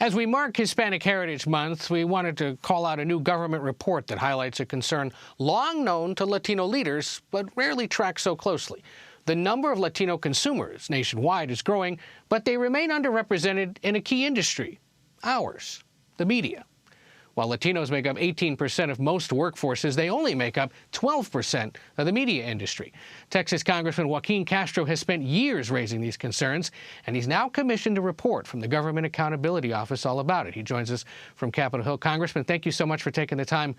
As we mark Hispanic Heritage Month, we wanted to call out a new government report that highlights a concern long known to Latino leaders, but rarely tracked so closely. The number of Latino consumers nationwide is growing, but they remain underrepresented in a key industry, ours, the media. While Latinos make up 18% of most workforces, they only make up 12% of the media industry. Texas Congressman Joaquin Castro has spent years raising these concerns, and he's now commissioned a report from the Government Accountability Office all about it. He joins us from Capitol Hill. Congressman, thank you so much for taking the time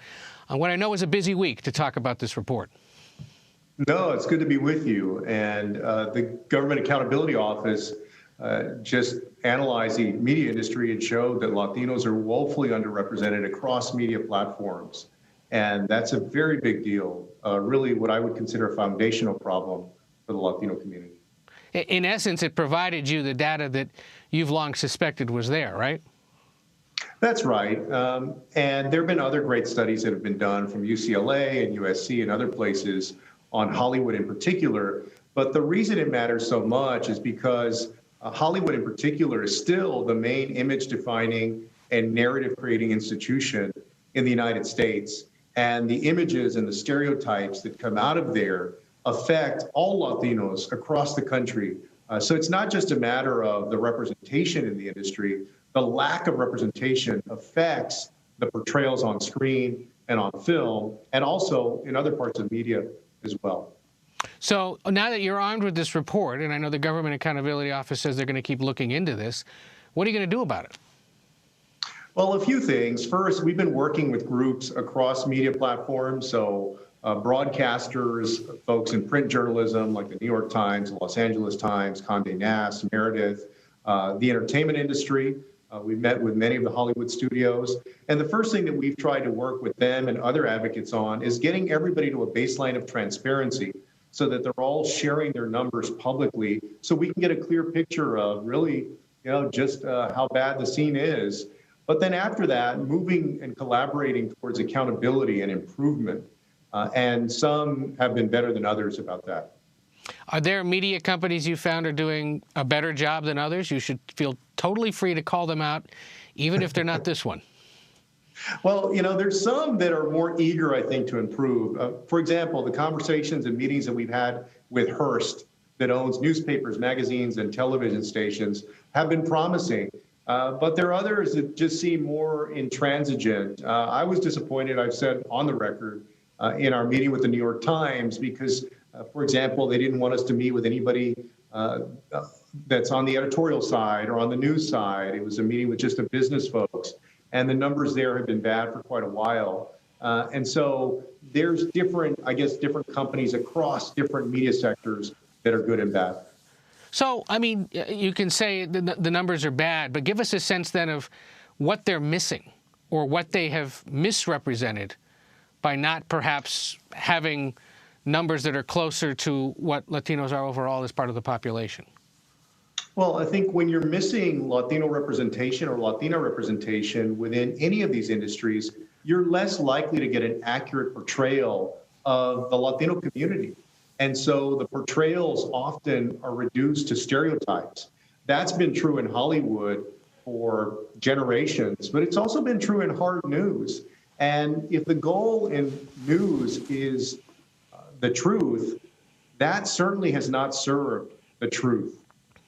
on what I know is a busy week to talk about this report. No, it's good to be with you. And the Government Accountability Office just analyzed the media industry and showed that Latinos are woefully underrepresented across media platforms. And that's a very big deal, really what I would consider a foundational problem for the Latino community. In essence, it provided you the data that you've long suspected was there, right? That's right. And there have been other great studies that have been done from UCLA and USC and other places on Hollywood in particular. But the reason it matters so much is because Hollywood in particular is still the main image-defining and narrative-creating institution in the United States. And the images and the stereotypes that come out of there affect all Latinos across the country. So it's not just a matter of the representation in the industry. The lack of representation affects the portrayals on screen and on film, and also in other parts of media as well. So now that you're armed with this report, and I know the Government Accountability Office says they're going to keep looking into this, what are you going to do about it? Well, a few things. First, we've been working with groups across media platforms, so broadcasters, folks in print journalism like the New York Times, the Los Angeles Times, Condé Nast, Meredith, the entertainment industry. We've met with many of the Hollywood studios. And the first thing that we've tried to work with them and other advocates on is getting everybody to a baseline of transparency so that they're all sharing their numbers publicly so we can get a clear picture of really, just how bad the scene is. But then after that, moving and collaborating towards accountability and improvement. And some have been better than others about that. Are there media companies you found are doing a better job than others? You should feel totally free to call them out, even if they're not this one. Well, there's some that are more eager, I think, to improve. For example, the conversations and meetings that we've had with Hearst, that owns newspapers, magazines, and television stations, have been promising. But there are others that just seem more intransigent. I was disappointed, I've said on the record, in our meeting with the New York Times, because, for example, they didn't want us to meet with anybody that's on the editorial side or on the news side. It was a meeting with just the business folks. And the numbers there have been bad for quite a while. And so there's different companies across different media sectors that are good and bad. So, I mean, you can say the numbers are bad, but give us a sense then of what they're missing or what they have misrepresented by not perhaps having numbers that are closer to what Latinos are overall as part of the population. Well, I think when you're missing Latino representation or Latina representation within any of these industries, you're less likely to get an accurate portrayal of the Latino community. And so the portrayals often are reduced to stereotypes. That's been true in Hollywood for generations, but it's also been true in hard news. And if the goal in news is the truth, that certainly has not served the truth.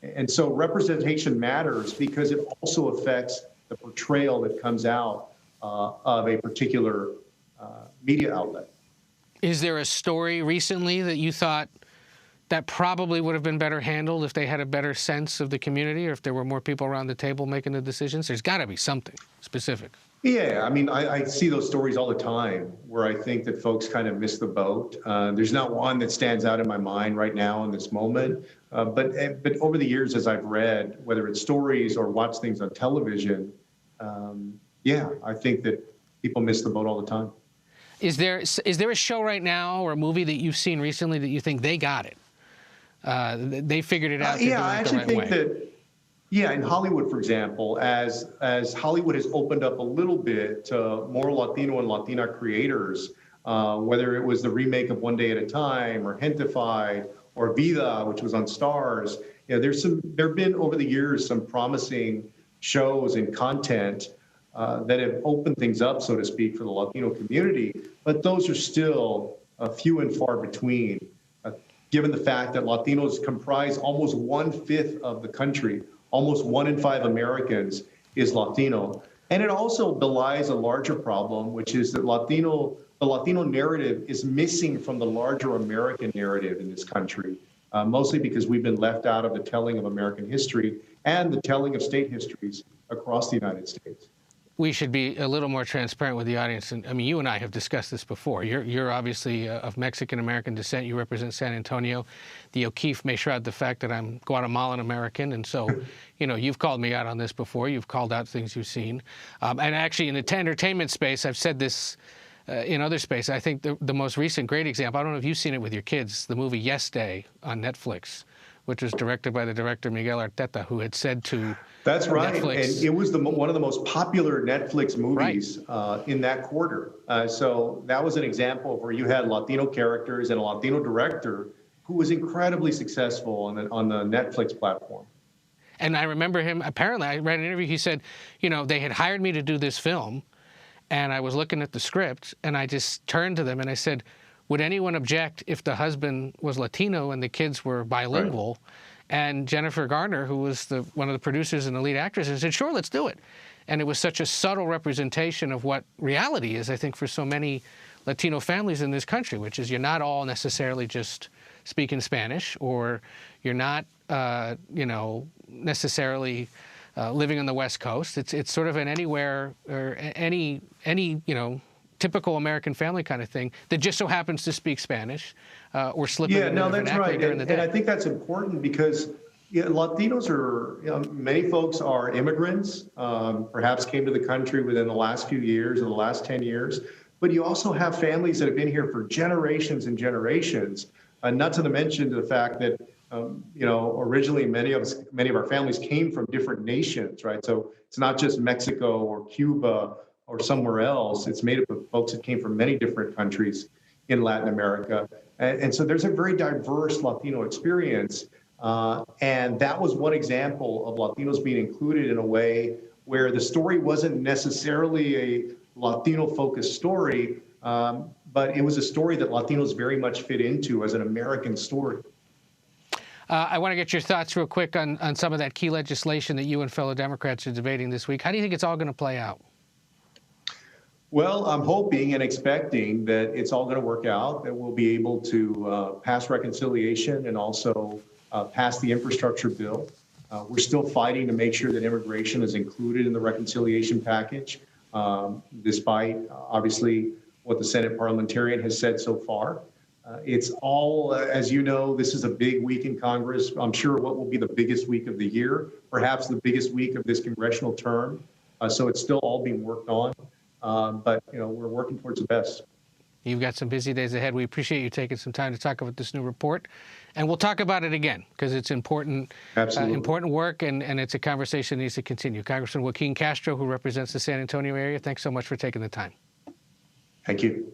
And so representation matters because it also affects the portrayal that comes out of a particular media outlet. Is there a story recently that you thought that probably would have been better handled if they had a better sense of the community or if there were more people around the table making the decisions? There's got to be something specific. Yeah, I mean, I see those stories all the time where I think that folks kind of miss the boat. There's not one that stands out in my mind right now in this moment. But over the years, as I've read, whether it's stories or watch things on television, I think that people miss the boat all the time. Is there a show right now or a movie that you've seen recently that you think they got it? They figured it out. I actually think that. Yeah, in Hollywood, for example, as Hollywood has opened up a little bit to more Latino and Latina creators, whether it was the remake of One Day at a Time or Gentified or Vida, which was on Stars, there have been over the years some promising shows and content that have opened things up, so to speak, for the Latino community, but those are still few and far between, given the fact that Latinos comprise almost 1/5 of the country. Almost 1 in 5 Americans is Latino. And it also belies a larger problem, which is that the Latino narrative is missing from the larger American narrative in this country, mostly because we've been left out of the telling of American history and the telling of state histories across the United States. We should be a little more transparent with the audience. And I mean, you and I have discussed this before. You're obviously of Mexican-American descent. You represent San Antonio. The O'Keefe may shroud the fact that I'm Guatemalan American. And so, you know, you've called me out on this before. You've called out things you've seen. And actually, in the entertainment space, I've said this in other space. I think the most recent great example, I don't know if you've seen it with your kids, the movie Yes Day on Netflix, which was directed by the director Miguel Arteta, who had said to That's right, Netflix, and it was one of the most popular Netflix movies in that quarter. So that was an example of where you had Latino characters and a Latino director who was incredibly successful on the Netflix platform. And I remember him, apparently, I read an interview, he said, you know, they had hired me to do this film, and I was looking at the script, and I just turned to them and I said, would anyone object if the husband was Latino and the kids were bilingual? Right. And Jennifer Garner, who was one of the producers and the lead actresses, said, sure, let's do it. And it was such a subtle representation of what reality is, I think, for so many Latino families in this country, which is you're not all necessarily just speaking Spanish, or you're not, you know, necessarily living on the West Coast. It's sort of an anywhere or any you know, typical American family kind of thing that just so happens to speak Spanish or slip into the vernacular during the day. And I think that's important because Latinos are, you know, many folks are immigrants, perhaps came to the country within the last few years or the last 10 years, but you also have families that have been here for generations and generations, not to mention the fact that, you know, originally many of our families came from different nations, right? So it's not just Mexico or Cuba or somewhere else. It's made up of folks that came from many different countries in Latin America. And so there's a very diverse Latino experience. And that was one example of Latinos being included in a way where the story wasn't necessarily a Latino-focused story, but it was a story that Latinos very much fit into as an American story. I want to get your thoughts real quick on some of that key legislation that you and fellow Democrats are debating this week. How do you think it's all going to play out? Well, I'm hoping and expecting that it's all going to work out, that we'll be able to pass reconciliation and also pass the infrastructure bill. We're still fighting to make sure that immigration is included in the reconciliation package, despite obviously what the Senate parliamentarian has said so far. It's all, as you know, this is a big week in Congress. I'm sure what will be the biggest week of the year, perhaps the biggest week of this congressional term. So it's still all being worked on. But, you know, we're working towards the best. You've got some busy days ahead. We appreciate you taking some time to talk about this new report. And we'll talk about it again because it's important, important work, and it's a conversation that needs to continue. Congressman Joaquin Castro, who represents the San Antonio area, thanks so much for taking the time. Thank you.